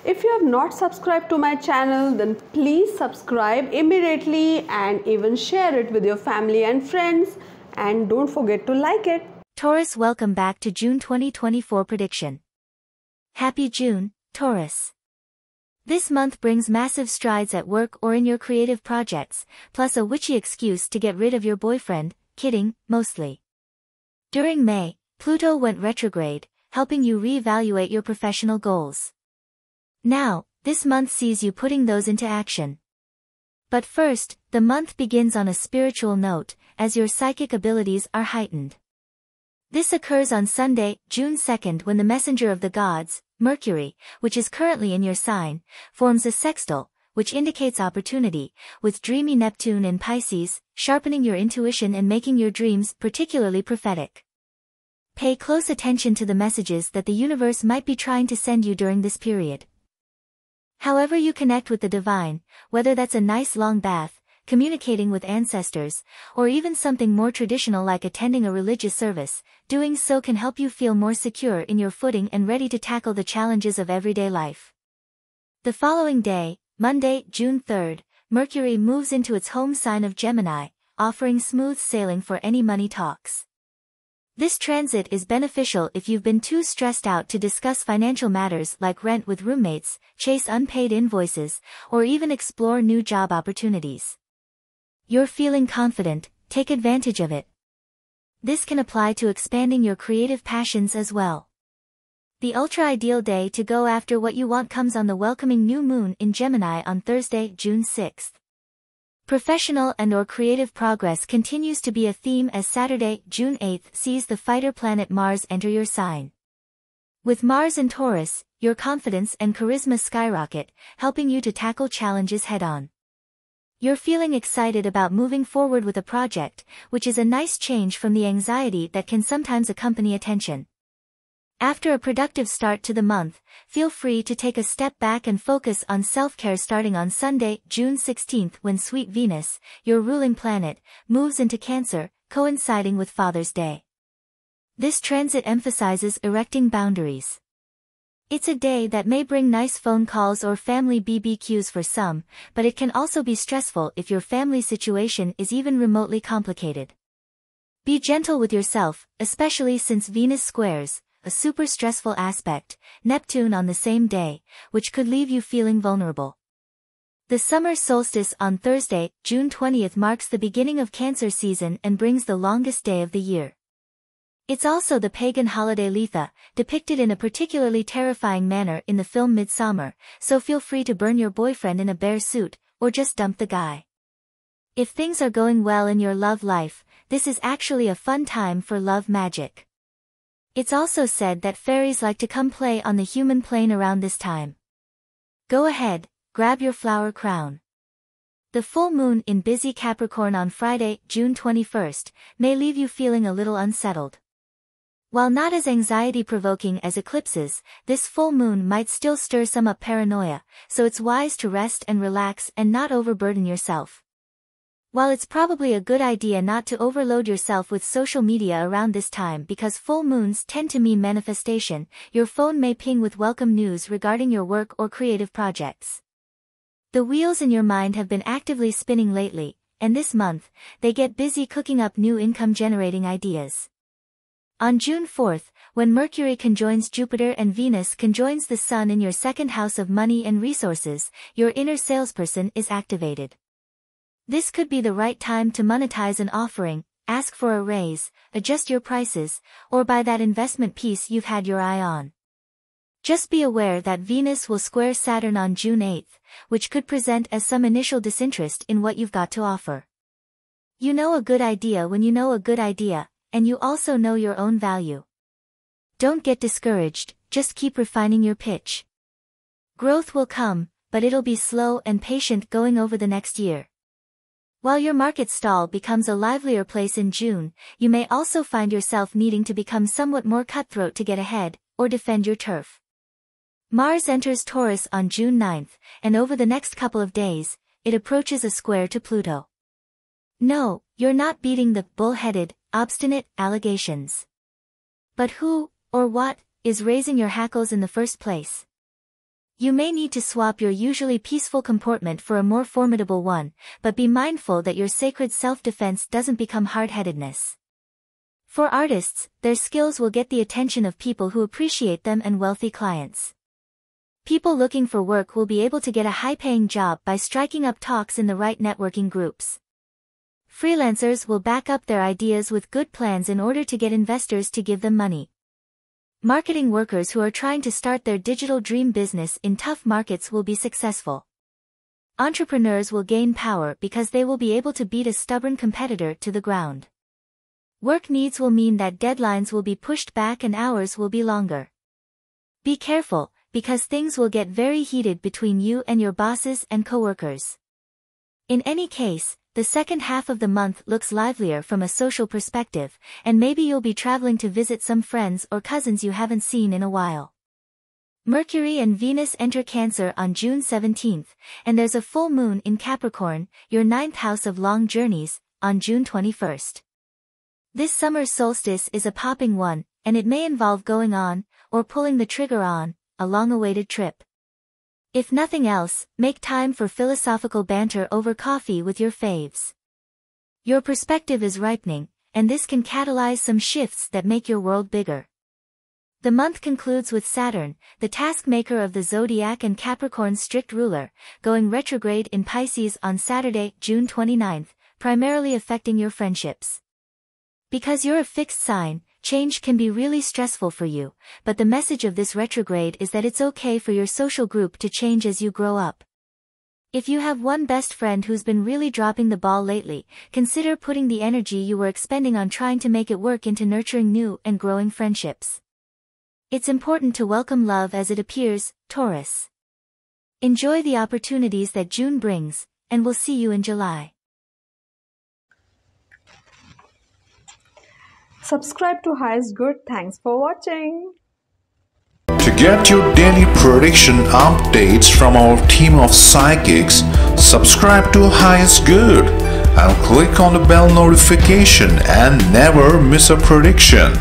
If you have not subscribed to my channel, then please subscribe immediately and even share it with your family and friends, and don't forget to like it. Taurus, welcome back to June 2024 prediction. Happy June, Taurus. This month brings massive strides at work or in your creative projects, plus a witchy excuse to get rid of your boyfriend. Kidding, mostly. During May, Pluto went retrograde, helping you reevaluate your professional goals. Now, this month sees you putting those into action. But first, the month begins on a spiritual note, as your psychic abilities are heightened. This occurs on Sunday, June 2nd, when the messenger of the gods, Mercury, which is currently in your sign, forms a sextile, which indicates opportunity, with dreamy Neptune in Pisces, sharpening your intuition and making your dreams particularly prophetic. Pay close attention to the messages that the universe might be trying to send you during this period. However you connect with the divine, whether that's a nice long bath, communicating with ancestors, or even something more traditional like attending a religious service, doing so can help you feel more secure in your footing and ready to tackle the challenges of everyday life. The following day, Monday, June 3rd, Mercury moves into its home sign of Gemini, offering smooth sailing for any money talks. This transit is beneficial if you've been too stressed out to discuss financial matters like rent with roommates, chase unpaid invoices, or even explore new job opportunities. You're feeling confident, take advantage of it. This can apply to expanding your creative passions as well. The ultra-ideal day to go after what you want comes on the welcoming new moon in Gemini on Thursday, June 6th. Professional and/or creative progress continues to be a theme as Saturday, June 8th sees the fighter planet Mars enter your sign. With Mars in Taurus, your confidence and charisma skyrocket, helping you to tackle challenges head-on. You're feeling excited about moving forward with a project, which is a nice change from the anxiety that can sometimes accompany attention. After a productive start to the month, feel free to take a step back and focus on self-care starting on Sunday, June 16th when sweet Venus, your ruling planet, moves into Cancer, coinciding with Father's Day. This transit emphasizes erecting boundaries. It's a day that may bring nice phone calls or family BBQs for some, but it can also be stressful if your family situation is even remotely complicated. Be gentle with yourself, especially since Venus squares, a super stressful aspect, Neptune on the same day, which could leave you feeling vulnerable. The summer solstice on Thursday, June 20th marks the beginning of Cancer season and brings the longest day of the year. It's also the pagan holiday Litha, depicted in a particularly terrifying manner in the film Midsummer, so feel free to burn your boyfriend in a bear suit, or just dump the guy. If things are going well in your love life, this is actually a fun time for love magic. It's also said that fairies like to come play on the human plane around this time. Go ahead, grab your flower crown. The full moon in busy Capricorn on Friday, June 21st, may leave you feeling a little unsettled. While not as anxiety-provoking as eclipses, this full moon might still stir some up paranoia, so it's wise to rest and relax and not overburden yourself. While it's probably a good idea not to overload yourself with social media around this time because full moons tend to mean manifestation, your phone may ping with welcome news regarding your work or creative projects. The wheels in your mind have been actively spinning lately, and this month, they get busy cooking up new income-generating ideas. On June 4th, when Mercury conjoins Jupiter and Venus conjoins the Sun in your second house of money and resources, your inner salesperson is activated. This could be the right time to monetize an offering, ask for a raise, adjust your prices, or buy that investment piece you've had your eye on. Just be aware that Venus will square Saturn on June 8th, which could present as some initial disinterest in what you've got to offer. You know a good idea when you know a good idea, and you also know your own value. Don't get discouraged, just keep refining your pitch. Growth will come, but it'll be slow and patient going over the next year. While your market stall becomes a livelier place in June, you may also find yourself needing to become somewhat more cutthroat to get ahead, or defend your turf. Mars enters Taurus on June 9th, and over the next couple of days, it approaches a square to Pluto. No, you're not beating the bull-headed, obstinate allegations. But who, or what, is raising your hackles in the first place? you may need to swap your usually peaceful comportment for a more formidable one, but be mindful that your sacred self-defense doesn't become hard-headedness. For artists, their skills will get the attention of people who appreciate them and wealthy clients. People looking for work will be able to get a high-paying job by striking up talks in the right networking groups. Freelancers will back up their ideas with good plans in order to get investors to give them money. Marketing workers who are trying to start their digital dream business in tough markets will be successful. Entrepreneurs will gain power because they will be able to beat a stubborn competitor to the ground. Work needs will mean that deadlines will be pushed back and hours will be longer. Be careful, because things will get very heated between you and your bosses and coworkers. In any case, the second half of the month looks livelier from a social perspective, and maybe you'll be traveling to visit some friends or cousins you haven't seen in a while. Mercury and Venus enter Cancer on June 17th, and there's a full moon in Capricorn, your 9th house of long journeys, on June 21st. This summer solstice is a popping one, and it may involve going on, or pulling the trigger on, a long-awaited trip. If nothing else, make time for philosophical banter over coffee with your faves. Your perspective is ripening, and this can catalyze some shifts that make your world bigger. The month concludes with Saturn, the taskmaker of the Zodiac and Capricorn's strict ruler, going retrograde in Pisces on Saturday, June 29th, primarily affecting your friendships. Because you're a fixed sign, change can be really stressful for you, but the message of this retrograde is that it's okay for your social group to change as you grow up. If you have one best friend who's been really dropping the ball lately, consider putting the energy you were expending on trying to make it work into nurturing new and growing friendships. It's important to welcome love as it appears, Taurus. Enjoy the opportunities that June brings, and we'll see you in July. Subscribe to Highest Good. Thanks for watching. To get your daily prediction updates from our team of psychics, subscribe to Highest Good and click on the bell notification and never miss a prediction.